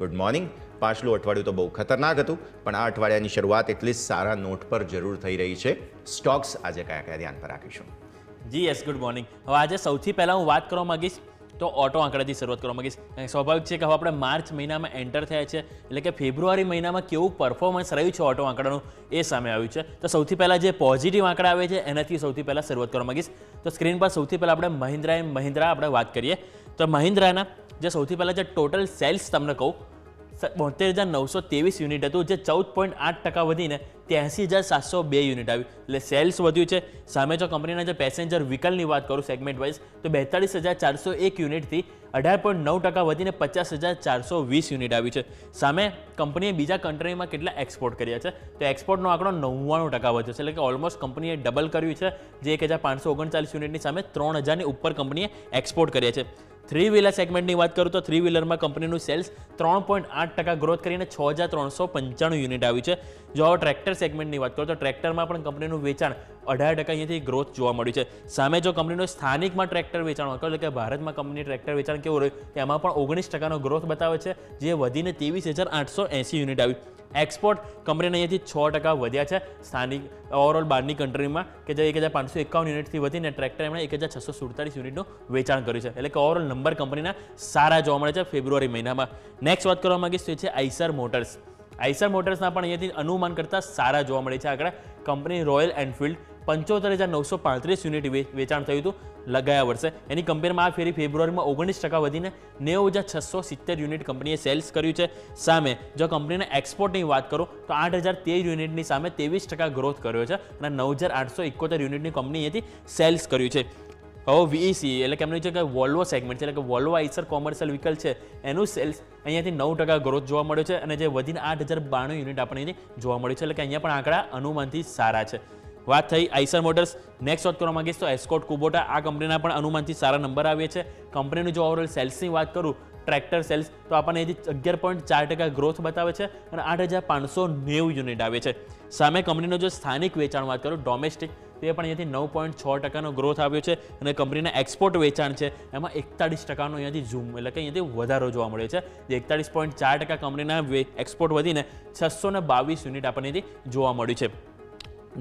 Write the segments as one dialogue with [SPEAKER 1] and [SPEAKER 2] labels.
[SPEAKER 1] Good morning. પાછલું અઠવાડિયું તો બહુ ખતરનાક હતું, પણ આ અઠવાડિયાની શરૂઆત એટલી સારા નોટ પર જરૂર થઈ રહી છે. સ્ટોક્સ આજે કયા કયા ધ્યાન પર રાખીશું?
[SPEAKER 2] જી યસ, ગુડ મોર્નિંગ. હવે આજે સૌથી પહેલાં હું વાત કરવા માંગીશ તો ઓટો આંકડાથી શરૂઆત કરવા માંગીશ. સ્વાભાવિક છે કે હવે આપણે માર્ચ મહિનામાં એન્ટર થયા છે, એટલે કે ફેબ્રુઆરી મહિનામાં કેવું પરફોર્મન્સ રહ્યું છે ઓટો આંકડાનું એ સામે આવ્યું છે. તો સૌથી પહેલાં જે પોઝિટિવ આંકડા આવે છે એનાથી સૌથી પહેલાં શરૂઆત કરવા માંગીશ. તો સ્ક્રીન પર સૌથી પહેલાં આપણે મહિન્દ્રા આપણે વાત કરીએ તો મહિન્દ્રાના જે સૌથી પહેલાં જે ટોટલ સેલ્સ તમને કહું 72,923 યુનિટ હતું, જે 14.8% વધીને 83,702 યુનિટ આવી, એટલે સેલ્સ વધ્યું છે. સામે જો કંપનીના જે પેસેન્જર વ્હીકલની વાત કરું સેગમેન્ટ વાઇઝ તો 42,401 યુનિટથી 18.9% વધીને 50,420 યુનિટ આવી છે. સામે કંપનીએ બીજા કન્ટ્રીમાં કેટલા એક્સપોર્ટ કર્યા છે તો એક્સપોર્ટનો આંકડો 99% વધ્યો છે, એટલે કે ઓલમોસ્ટ કંપનીએ ડબલ કર્યું છે. જે 1,539 યુનિટની સામે 3,000ની ઉપર કંપનીએ એક્સપોર્ટ કર્યા છે. થ્રી વ્હીલર સેગમેન્ટની વાત કરું તો થ્રી વ્હીલરમાં કંપનીનું સેલ્સ 3.8% ગ્રોથ કરીને 6,395 યુનિટ આવ્યું છે. જો ટ્રેક્ટર સેગમેન્ટની વાત કરું તો ટ્રેક્ટરમાં પણ કંપનીનું વેચાણ 18% અહીંયાથી ગ્રોથ જોવા મળ્યું છે. સામે જો કંપનીનું સ્થાનિકમાં ટ્રેક્ટર વેચાણ એટલે કે ભારતમાં કંપની ટ્રેક્ટર વેચાણ કેવું રહ્યું કે એમાં પણ 19% ગ્રોથ બતાવે છે, જે વધીને 23,880 યુનિટ આવી. એક્સપોર્ટ કંપનીને અહીંયાથી 6% વધ્યા છે સ્થાનિક ઓવરઓલ બહારની કન્ટ્રીમાં, કે જે 1,551 યુનિટથી વધીને ટ્રેક્ટર એમણે 1,647 યુનિટનું વેચાણ કર્યું છે, એટલે કે ઓવરઓલ નંબર કંપનીના સારા જોવા મળે છે ફેબ્રુઆરી મહિનામાં. નેક્સ્ટ વાત કરવા માંગીશ તો એ છે આઈસર મોટર્સ. આઈસર મોટર્સના પણ અહીંયાથી અનુમાન કરતાં સારા જોવા મળે છે આંકડા. કંપની રોયલ એનફિલ્ડ 75,935 યુનિટ વેચાણ થયું હતું ગયા વર્ષે, એની કમ્પેરમાં આ ફેરી ફેબ્રુઆરીમાં 19% વધીને 90,670 યુનિટ કંપનીએ સેલ્સ કર્યું છે. સામે જો કંપનીના એક્સપોર્ટની વાત કરું તો 8,013 યુનિટની સામે 23% ગ્રોથ કર્યો છે અને 9,871 યુનિટની કંપની અહીંયાથી સેલ્સ કર્યું છે. હવે વીઈસી એટલે કે એમનું છે કે વોલ્વો સેગમેન્ટ છે, એટલે કે વોલ્વો આઈસર કોમર્શિયલ વ્હીકલ છે, એનું સેલ્સ અહીંયાથી 9% ગ્રોથ જોવા મળ્યો છે અને જે વધીને 8,092 યુનિટ આપણને અહીંયાથી જોવા મળ્યું છે, એટલે કે અહીંયા પણ આંકડા અનુમાનથી સારા છે. વાત થઈ આઈસર મોટર્સ. નેક્સ્ટ વાત કરવા માંગીશ તો એસ્કોટ કુબોટા. આ કંપનીના પણ અનુમાનથી સારા નંબર આવે છે. કંપનીનું જો ઓવરઓલ સેલ્સની વાત કરું ટ્રેક્ટર સેલ્સ તો આપણને અહીંથી 11.4% ગ્રોથ બતાવે છે અને 8,590 યુનિટ આવે છે. સામે કંપનીનો જો સ્થાનિક વેચાણ વાત કરું ડોમેસ્ટિક તે પણ અહીંયાથી 9.6% ગ્રોથ આવ્યો છે અને કંપનીના એક્સપોર્ટ વેચાણ છે એમાં 41% અહીંયાથી ઝૂમ એટલે કે અહીંયાથી વધારો જોવા મળ્યો છે. જે 41.4% કંપનીના એક્સપોર્ટ વધીને 622 યુનિટ આપણને અહીંથી જોવા મળ્યું છે.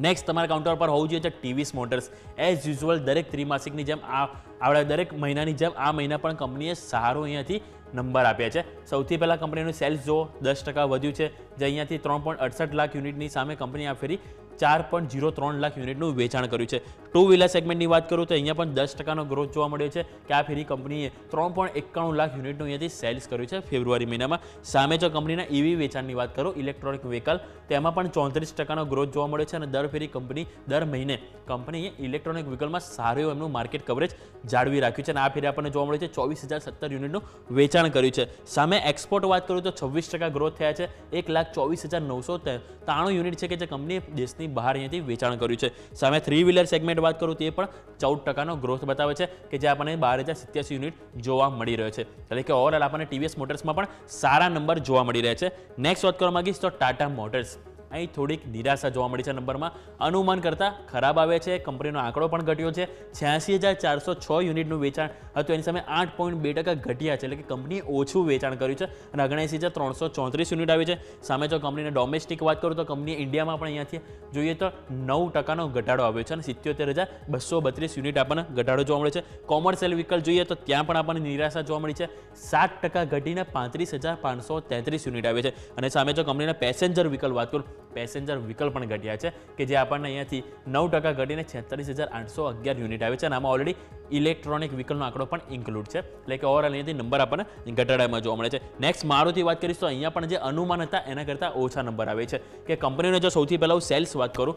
[SPEAKER 2] નેક્સ્ટ તમારા કાઉન્ટર પર હોવું જોઈએ છે ટીવીએસ મોટર્સ. એઝ યુઝ્યુઅલ દરેક ત્રિમાસિકની જેમ આવડે દરેક મહિનાની જેમ આ મહિના પણ કંપનીએ સારો અહીંયાથી નંબર આપ્યા છે. સૌથી પહેલાં કંપનીનું સેલ્સ જો 10% વધ્યું છે, જે અહીંયાથી 3.68 લાખ યુનિટની સામે કંપની આ ફેરી 4.03 લાખ યુનિટનું વેચાણ કર્યું છે. ટુ વ્હીલર સેગમેન્ટની વાત કરું તો અહીંયા પણ 10% ગ્રોથ જોવા મળ્યો છે, કે આ ફેરી કંપનીએ 3.91 લાખ યુનિટનું અહીંયાથી સેલ્સ કર્યું છે ફેબ્રુઆરી મહિનામાં. સામે જો કંપનીના ઈવી વેચાણની વાત કરું ઇલેક્ટ્રોનિક વ્હીકલ, તેમાં પણ 34% ગ્રોથ જોવા મળ્યો છે અને દર મહિને કંપનીએ ઇલેક્ટ્રોનિક વ્હીકલમાં સારું એવું એમનું માર્કેટ કવરેજ જાળવી રાખ્યું છે અને આ ફેરી આપણને જોવા મળ્યું છે 24,070 યુનિટનું વેચાણ કર્યું છે. સામે એક્સપોર્ટ વાત કરું તો 26% ગ્રોથ થયા છે. 1,24,993 યુનિટ છે કે જે કંપનીએ દેશની બહાર અહીંયાથી વેચાણ કર્યું છે. સામે થ્રી વ્હીલર સેગમેન્ટ વાત કરું તે પણ 14% ગ્રોથ બતાવે છે, કે જે આપણને 12,087 યુનિટ જોવા મળી રહ્યો છે, એટલે કે ઓવરઓલ આપણને ટીવીએસ મોટર્સમાં પણ સારા નંબર જોવા મળી રહ્યા છે. નેક્સ્ટ વાત કરવા માંગીશ તો ટાટા મોટર્સ. અહીં થોડીક નિરાશા જોવા મળી છે નંબરમાં, અનુમાન કરતાં ખરાબ આવે છે. કંપનીનો આંકડો પણ ઘટ્યો છે. 86,406 યુનિટનું વેચાણ હતું, એની સામે 8.2% ઘટ્યા છે, એટલે કે કંપનીએ ઓછું વેચાણ કર્યું છે અને 79,334 યુનિટ આવી છે. સામે જો કંપનીને ડોમેસ્ટિક વાત કરું તો કંપની ઇન્ડિયામાં પણ અહીંયાથી જોઈએ તો 9%નો ઘટાડો આવ્યો છે અને 77,232 યુનિટ આપણને ઘટાડો જોવા મળે છે. કોમર્શિયલ વ્હીકલ જોઈએ તો ત્યાં પણ આપણને નિરાશા જોવા મળી છે. 7% ઘટીને 35,533 યુનિટ આવે છે અને સામે જો કંપનીના પેસેન્જર વ્હીકલ વાત કરું પેસેન્જર વ્હીકલ પણ ઘટ્યા છે, કે જે આપણને અહીંયાથી 9% ઘટીને 46,811 યુનિટ આવે છે અને આમાં ઓલરેડી ઇલેક્ટ્રોનિક વ્હીકલનો આંકડો પણ ઇન્ક્લુડ છે, એટલે કે ઓવરઓલ અહીંયાથી નંબર આપણને ઘટાડામાં જોવા મળે છે. નેક્સ્ટ મારુતિ વાત કરીશ તો અહીંયા પણ જે અનુમાન હતા એના કરતાં ઓછા નંબર આવે છે, કે કંપનીનો જો સૌથી પહેલાં હું સેલ્સ વાત કરું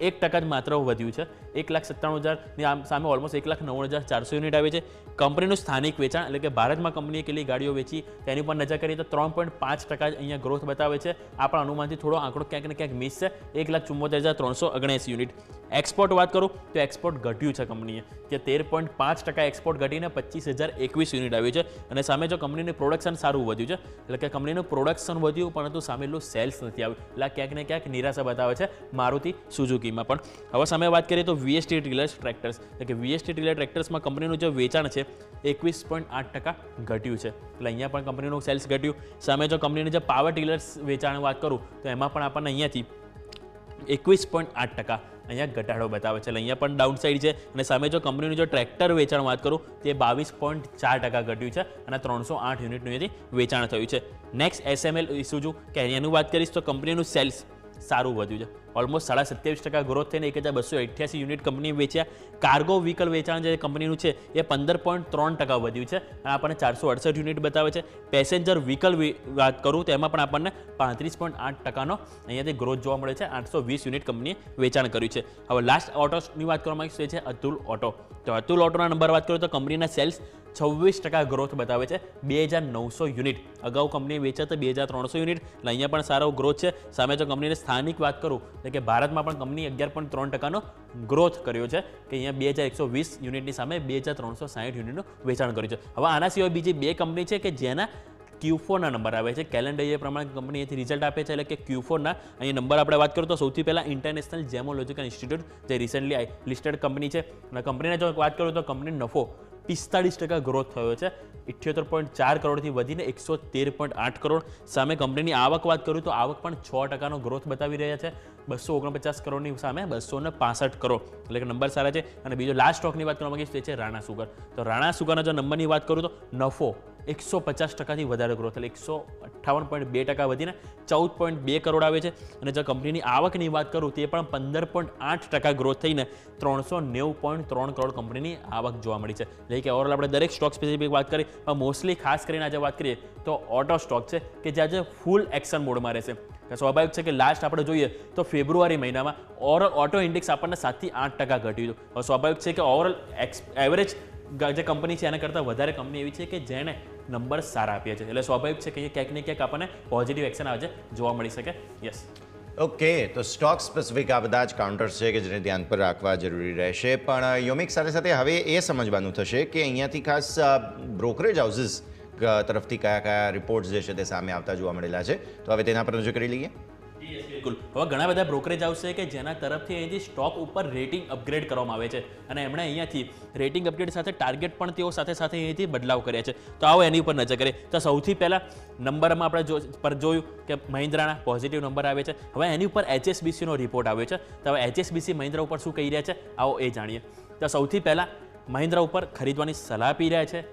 [SPEAKER 2] 1% જ માત્ર વધ્યું છે. 1,97,000ની સામે ઓલમોસ્ટ 1,99,400 યુનિટ આવે છે. કંપનીનું સ્થાનિક વેચાણ એટલે કે ભારતમાં કંપનીએ કેટલી ગાડીઓ વેચી તેની પર નજર કરીએ તો 3.5% અહીંયા ગ્રોથ બતાવે છે. આ પણ અનુમાનથી થોડો આંકડો ક્યાંક ને ક્યાંક મિસ છે. 1,74,379 યુનિટ. એક્સપોર્ટ વાત કરું તો એક્સપોર્ટ ઘટ્યું છે કંપનીએ, કે 13.5% એક્સપોર્ટ ઘટીને 25,021 યુનિટ આવ્યું છે. અને સામે જો કંપનીનું પ્રોડક્શન સારું વધ્યું છે, એટલે કે કંપનીનું પ્રોડક્શન વધ્યું પરંતુ સામે એટલું સેલ્સ નથી આવ્યું, એટલે આ ક્યાંક ને ક્યાંક નિરાશા બતાવે છે મારુતિ સુઝુકીમાં પણ. હવે સામે વાત કરીએ તો VST ટીલર્સ ટ્રેક્ટર્સ, એટલે કે VST ટીલર ટ્રેક્ટર્સમાં કંપનીનું જે વેચાણ છે 21.8% ઘટ્યું છે, એટલે અહીંયા પણ કંપનીનું સેલ્સ ઘટ્યું. સામે જો કંપનીનું જે પાવર ટીલર્સ વેચાણ વાત કરું તો એમાં પણ આપણને અહીંયાથી 21.8% અહીંયા ઘટાડો બતાવે છે, એટલે અહીંયા પણ ડાઉન સાઇડ છે. અને સામે જો કંપનીનું જો ટ્રેક્ટર વેચાણ વાત કરું તે 22.4% ઘટ્યું છે અને 308 યુનિટનું અહીંયાથી વેચાણ થયું છે. નેક્સ્ટ SML ઇસુઝુ, કે એનું વાત કરીશ તો કંપનીનું સેલ્સ સારું વધ્યું છે, ઓલમોસ્ટ 27% ગ્રોથ થઈને 1288 યુનિટ કંપની વેચ્યા. કાર્ગો વ્હીકલ વેચાણ જે કંપનીનું છે એ 15.3% વધ્યું છે અને આપણને 468 યુનિટ બતાવે છે. પેસેન્જર વ્હીકલ વાત કરું તો એમાં પણ આપણને 35.8%નો અહીંયાથી ગ્રોથ જોવા મળે છે. 820 યુનિટ કંપનીએ વેચાણ કર્યું છે. હવે લાસ્ટ ઓટોની વાત કરવામાં આવી છે અતુલ ઓટો. તો અતુલ ઓટોના નંબર વાત કરું તો કંપનીના સેલ્સ 26% ગ્રોથ બતાવે છે, 2900 યુનિટ. અગાઉ કંપની વેચાતા 2300 યુનિટ, એટલે અહીંયા પણ સારો ગ્રોથ છે. સામે જો કંપનીની સ્થાનિક વાત કરું એટલે કે ભારતમાં પણ કંપની 11.3%નો ગ્રોથ કર્યો છે, કે અહીંયા 2120 યુનિટની સામે 2360 યુનિટનું વેચાણ કર્યું છે. હવે આના સિવાય બીજી બે કંપની છે કે જેના Q4ના નંબર આવે છે, કેલેન્ડર યર પ્રમાણે કંપની અહીંથી રિઝલ્ટ આપે છે, એટલે કે Q4ના અહીં નંબર આપણે વાત કરીએ તો સૌથી પહેલાં ઇન્ટરનેશનલ જેમોલોજીકલ ઇન્સ્ટિટ્યૂટ, જે રિસેન્ટલી લિસ્ટેડ કંપની છે. અને કંપનીને જો વાત કરું તો કંપની નફો 45% ગ્રોથ થયો છે, 78.4 કરોડથી વધીને 113.8 કરોડ. સામે કંપનીની આવક વાત કરું તો આવક પણ 6%નો ગ્રોથ બતાવી રહ્યા છે, 249 કરોડની સામે 265 કરોડ, એટલે કે નંબર સારા છે. અને બીજો લાસ્ટ સ્ટોકની વાત કરવા માંગીશ તે છે રાણા સુગર. તો રાણા સુગરના જો નંબરની વાત કરું તો નફો 150%થી વધારે ગ્રોથ, એટલે 158.2% વધીને 14.2 કરોડ આવે છે. અને જો કંપનીની આવકની વાત કરું તે પણ 15.8% ગ્રોથ થઈને 390.3 કરોડ કંપનીની આવક જોવા મળી છે. એટલે કે ઓવરઓલ આપણે દરેક સ્ટોક સ્પેસિફિક વાત કરી, પણ મોસ્ટલી ખાસ કરીને આજે વાત કરીએ તો ઓટો સ્ટોક છે કે જે આજે ફૂલ એક્શન મોડમાં રહેશે. સ્વાભાવિક છે કે લાસ્ટ આપણે જોઈએ તો ફેબ્રુઆરી મહિનામાં ઓવરઓલ ઓટો ઇન્ડેક્સ આપણને 7 થી 8% ઘટ્યું હતું. સ્વાભાવિક છે કે ઓવરઓલ એવરેજ જે કંપની છે એના કરતાં વધારે કંપની એવી છે કે જેણે નંબર સારા આપ્યા છે, એટલે સ્વાભાવિક છે કે ક્યાંક ને ક્યાંક આપણને પોઝિટિવ એક્શન આજે જોવા મળી શકે. યસ,
[SPEAKER 1] ઓકે, તો સ્ટોક સ્પેસિફિક આ બધા જ કાઉન્ટર્સ છે કે જેને ધ્યાન પર રાખવા જરૂરી રહેશે. પણ યોમિક સાથે સાથે હવે એ સમજવાનું થશે કે અહીંયાથી ખાસ બ્રોકરેજ હાઉસીસ તરફથી કયા કયા રિપોર્ટ્સ જે છે તે સામે આવતા જોવા મળેલા છે, તો હવે તેના પર નજર કરી લઈએ.
[SPEAKER 2] બિલકુલ. હવે ઘણા બધા બ્રોકરેજ હાઉસ છે કે જેના તરફથી અહીંથી સ્ટોક ઉપર રેટિંગ અપગ્રેડ કરવામાં આવે છે, અને એમણે અહીંયાથી રેટિંગ અપગ્રેડ સાથે ટાર્ગેટ પણ તેઓ સાથે સાથે અહીંથી બદલાવ કર્યા છે. તો આવો એની ઉપર નજર કરીએ. તો સૌથી પહેલાં નંબરમાં આપણે જોયું કે મહિન્દ્રાના પોઝિટિવ નંબર આવે છે. હવે એની ઉપર HSBCનો રિપોર્ટ આવ્યો છે. તો હવે HSBC મહિન્દ્રા ઉપર શું કહી રહ્યા છે આવો એ જાણીએ. તો સૌથી પહેલાં મહિન્દ્રા ઉપર ખરીદવાની સલાહ આપી રહ્યા છે.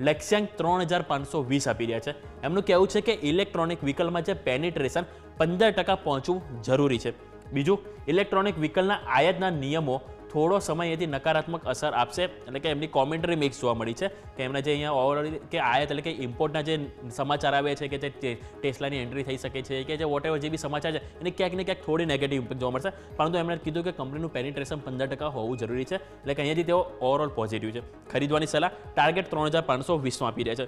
[SPEAKER 2] લક્ષ્યાંક 3520 આપી રહ્યા છે. એમનું કહેવું છે કે ઇલેક્ટ્રોનિક વ્હીકલમાં જે પેનિટ્રેશન 15% પહોંચવું જરૂરી છે. બીજું, ઇલેક્ટ્રોનિક વ્હીકલના આયાતના નિયમો થોડો સમય એથી નકારાત્મક અસર આપશે, એટલે કે એમની કોમેન્ટરી મિક્સ જોવા મળી છે કે એમના જે અહીંયા ઓવરઓલ કે આયાત એટલે કે ઇમ્પોર્ટના જે સમાચાર આવે છે કે જે ટેસ્લાની એન્ટ્રી થઈ શકે છે કે જે વોટેવર જે બી સમાચાર છે એની ક્યાંક ને ક્યાંક થોડી નેગેટિવ ઇમ્પેક્ટ જોવા મળશે, પરંતુ એમણે કીધું કે કંપનીનું પેનિટ્રેશન 15% હોવું જરૂરી છે, એટલે કે અહીંયાથી તેઓ ઓવરઓલ પોઝિટિવ છે. ખરીદવાની સલાહ ટાર્ગેટ 3520 આપી રહ્યા છે.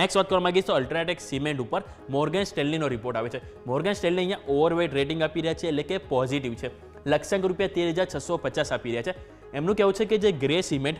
[SPEAKER 2] નેક્સ્ટ વાત કરવા માંગીશ તો અલ્ટ્રાટેક સિમેન્ટ ઉપર મોર્ગન સ્ટેનલીનો રિપોર્ટ આવે છે. મોર્ગન સ્ટેનલી અહીંયા ઓવરવેટ રેટિંગ આપી રહ્યા છે, એટલે કે પોઝિટિવ છે. લક્ષ્યાંક રૂપિયા 13,650 આપી રહ્યા છે. એમનું કહેવું છે કે જે ગ્રે સિમેન્ટ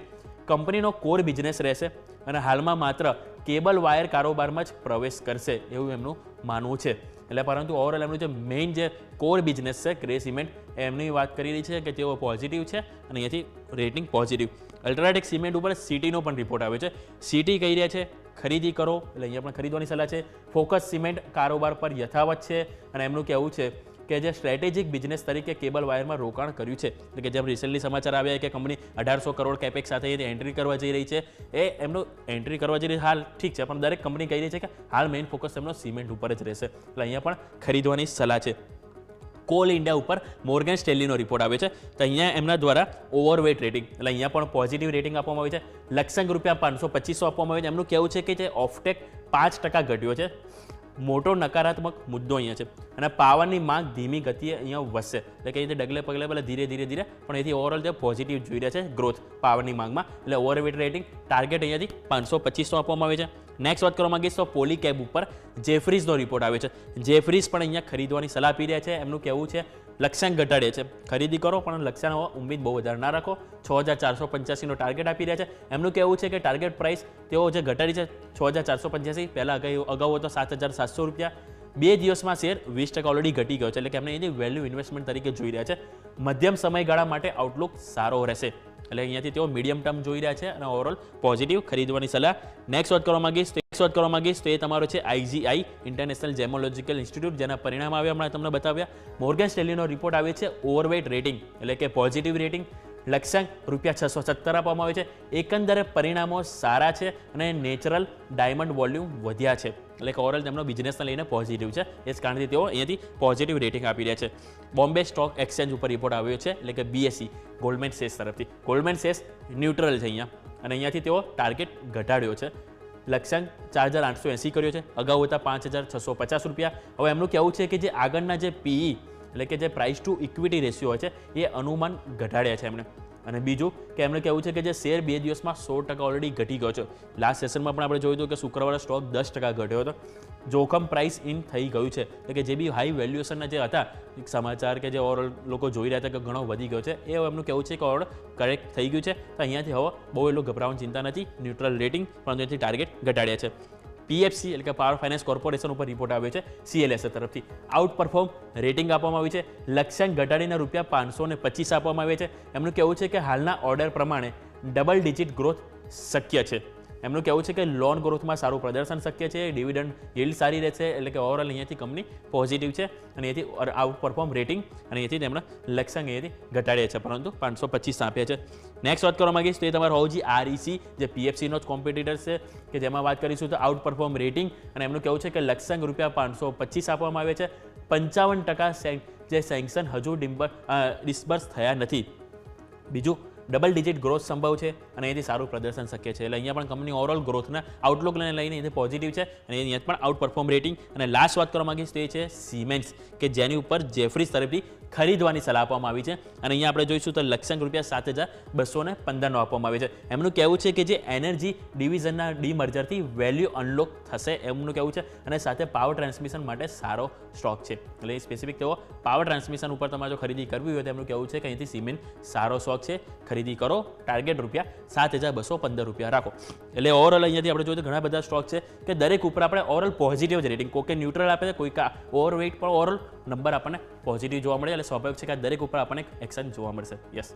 [SPEAKER 2] કંપનીનો કોર બિઝનેસ રહેશે અને હાલમાં માત્ર કેબલ વાયર કારોબારમાં જ પ્રવેશ કરશે એવું એમનું માનવું છે. એટલે પરંતુ ઓવરઓલ એમનું જે મેઇન જે કોર બિઝનેસ છે ગ્રે સિમેન્ટ એમની વાત કરી રહી છે કે તેઓ પોઝિટિવ છે અને અહીંયાથી રેટિંગ પોઝિટિવ. અલ્ટ્રાટેક સિમેન્ટ ઉપર સિટીનો પણ રિપોર્ટ આવ્યો છે. સિટી કહી રહ્યા છે ખરીદી કરો, એટલે અહીંયા પણ ખરીદવાની સલાહ છે. ફોકસ સિમેન્ટ કારોબાર પર યથાવત છે અને એમનું કહેવું છે કે જે સ્ટ્રેટેજિક બિઝનેસ તરીકે કેબલ વાયરમાં રોકાણ કર્યું છે, એટલે કે જેમ રિસેન્ટલી સમાચાર આવ્યા કે કંપની 1800 કરોડ કેપેક્સ સાથે એન્ટ્રી કરવા જઈ રહી છે. એ એમનું એન્ટ્રી કરવા જઈ રહી હાલ ઠીક છે, પણ દરેક કંપની કહી રહી છે કે હાલ મેઇન ફોકસ એમનો સિમેન્ટ ઉપર જ રહેશે, એટલે અહીંયા પણ ખરીદવાની સલાહ છે. કોલ ઇન્ડિયા ઉપર મોર્ગન સ્ટેનલીનો રિપોર્ટ આવ્યો છે. તો અહીંયા એમના દ્વારા ઓવરવેટ રેટિંગ, એટલે અહીંયા પણ પોઝિટિવ રેટિંગ આપવામાં આવી છે. લક્ષ્યાંક રૂપિયા 525 આપવામાં આવે છે. એમનું કહેવું છે કે જે ઓફટેક 5% ઘટ્યો છે. મોટો નકારાત્મક મુદ્દો અહીંયા છે અને પાવરની માંગ ધીમી ગતિએ અહીંયા વધશે, એટલે કે અહીંથી ડગલે પગલે પહેલાં ધીરે પણ અહીંથી ઓવરઓલ જે પોઝિટિવ જોઈ રહ્યા છે ગ્રોથ પાવરની માંગમાં, એટલે ઓવરવેટ રેટિંગ ટાર્ગેટ અહીંયાથી 525 આપવામાં આવે છે. નેક્સ્ટ વાત કરવા માંગીશ તો પોલીકેબ ઉપર જેફરીઝનો રિપોર્ટ આવ્યો છે. જેફરીઝ પણ અહીંયા ખરીદવાની સલાહ આપી રહ્યા છે. એમનું કહેવું છે લક્ષ્યાંક ઘટાડે છે, ખરીદી કરો પણ લક્ષ્યાંક ઉમ્મીદ બહુ વધારે ના રાખો. 6485નો ટાર્ગેટ આપી રહ્યા છે. એમનું કહેવું છે કે ટાર્ગેટ પ્રાઇસ તેઓ જે ઘટાડી છે 6485, પહેલાં અગાઉ હતો 7700 રૂપિયા. 2 દિવસમાં શેર 20% ઓલરેડી ઘટી ગયો છે, એટલે કે એમને એની વેલ્યુ ઇન્વેસ્ટમેન્ટ તરીકે જોઈ રહ્યા છે. મધ્યમ સમયગાળા માટે આઉટલુક સારો રહેશે, એટલે અહીંયાથી તેઓ મીડિયમ ટર્મ જોઈ રહ્યા છે અને ઓવરઓલ પોઝિટિવ ખરીદવાની સલાહ. નેક્સ્ટ વાત કરવા માંગીશ તો એ તમારો છે IGI ઇન્ટરનેશનલ જેમોલોજીકલ ઇન્સ્ટિટ્યૂટ, જેના પરિણામ આવ્યા હમણાં તમને બતાવ્યા. મોર્ગન સ્ટેનલીનો રિપોર્ટ આવે છે ઓવરવેટ રેટિંગ, એટલે કે પોઝિટિવ રેટિંગ. લક્ષ્યાંક ₹670 આપવામાં આવે છે. એકંદરે પરિણામો સારા છે અને નેચરલ ડાયમંડ વોલ્યુમ વધ્યા છે, એટલે કે ઓવરઓલ તેમનો બિઝનેસને લઈને પોઝિટિવ છે. એ જ કારણથી તેઓ અહીંયાથી પોઝિટિવ રેટિંગ આપી રહ્યા છે. બોમ્બે સ્ટોક એક્સચેન્જ ઉપર રિપોર્ટ આવ્યો છે, એટલે કે BSE ગોલ્ડમેન સેસ તરફથી. ગોલ્ડમેન સેસ ન્યુટ્રલ છે અહીંયા, અને અહીંયાથી તેઓ ટાર્ગેટ ઘટાડ્યો છે. લક્ષ્યાંક 4880 કર્યો છે, અગાઉ હતા 5650 રૂપિયા. હવે એમનું કહેવું છે કે જે આગળના જે PE એટલે કે જે પ્રાઇસ ટુ ઇક્વિટી રેશિયો હોય છે એ અનુમાન ઘટાડ્યા છે એમણે. અને બીજું કે એમણે કહેવું છે કે જે શેર 2 દિવસમાં 100% ઓલરેડી ઘટી ગયો છે. લાસ્ટ સેશનમાં પણ આપણે જોયું હતું કે શુક્રવારે સ્ટોક 10% ઘટ્યો હતો. જોખમ પ્રાઇસ ઇન થઈ ગયું છે, એટલે કે જે બી હાઈ વેલ્યુએશનના જે હતા સમાચાર કે જે ઓવરઓલ લોકો જોઈ રહ્યા હતા કે ઘણો વધી ગયો છે, એ એમનું કહેવું છે કે ઓવરઓલ કરેક્ટ થઈ ગયું છે. તો અહીંયાથી હવે બહુ એટલું ગભરાવાની ચિંતા નથી, ન્યુટ્રલ રેટિંગ, પરંતુ એથી ટાર્ગેટ ઘટાડ્યા છે. PFC એટલે કે પાવર ફાઇનાન્સ કોર્પોરેશન ઉપર રિપોર્ટ આવ્યો છે CLSA તરફથી. આઉટ પરફોર્મ રેટિંગ આપવામાં આવી છે. લક્ષ્યાંક ઘટાડીને ₹525 આપવામાં આવે છે. એમનું કહેવું છે કે હાલના ઓર્ડર પ્રમાણે ડબલ ડિજિટ ગ્રોથ શક્ય છે. એમનું કહેવું છે કે લોન ગ્રોથમાં સારું પ્રદર્શન શક્ય છે, ડિવિડન્ડ યીલ્ડ સારી રહેશે, એટલે કે ઓવરઓલ અહીંયાથી કંપની પોઝિટિવ છે અને એથી આઉટ પરફોર્મ રેટિંગ અને એથી તેમણે લક્ષ્યાંક અહીંયાથી ઘટાડ્યા છે, પરંતુ 525 આપ્યા છે. નેક્સ્ટ વાત કરવા માંગીશ તો એ તમારો હોવજી REC, જે PFCનો જ કોમ્પિટિટર છે, કે જેમાં વાત કરીશું તો આઉટ પરફોર્મ રેટિંગ, અને એમનું કહેવું છે કે લક્ષ્યાંક ₹525 આપવામાં આવે છે. 55% જે સેન્કશન હજુ ડિસ્બર્સ થયા નથી. બીજું ડબલ ડિજિટ ગ્રોથ સંભવ છે અને એથી સારું પ્રદર્શન શક્ય છે, એટલે અહીંયા પણ કંપની ઓવરઓલ ગ્રોથના આઉટલુકને લઈને એથી પોઝિટિવ છે અને અહીંયા પણ આઉટ પરફોર્મ રેટિંગ. અને લાસ્ટ વાત કરવા માંગીશ તો એ છે સિમેન્સ, કે જેની ઉપર જેફરીઝ તરફથી ખરીદવાની સલાહ આપવામાં આવી છે. અને અહીંયા આપણે જોઈશું તો લક્ષ્યાંક ₹7215 આપવામાં આવે છે. એમનું કહેવું છે કે જે એનર્જી ડિવિઝનના ડીમર્જરથી વેલ્યુ અનલોક થશે એમનું કહેવું છે, અને સાથે પાવર ટ્રાન્સમિશન માટે સારો સ્ટોક છે, એટલે સ્પેસિફિક તેઓ પાવર ટ્રાન્સમિશન ઉપર તમારે જો ખરીદી કરવી હોય તો એમનું કહેવું છે કે અહીંથી સિમેન્ટ સારો સ્ટોક છે, ખરીદી કરો. ટાર્ગેટ ₹7215 રાખો. એટલે ઓવરઓલ અહીંયાથી આપણે જોઈએ તો ઘણા બધા સ્ટોક છે કે દરેક ઉપર આપણે ઓવરઓલ પોઝિટિવ જ રેટિંગ, કોઈ ન્યુટ્રલ આપે છે, કોઈ ઓવરવેટ, પણ ઓવરઓલ નંબર આપણને પોઝિટિવ જોવા મળે, એટલે સ્વાભાવિક છે કે આ દરેક ઉપર આપણને એક્શન જોવા મળશે. યસ.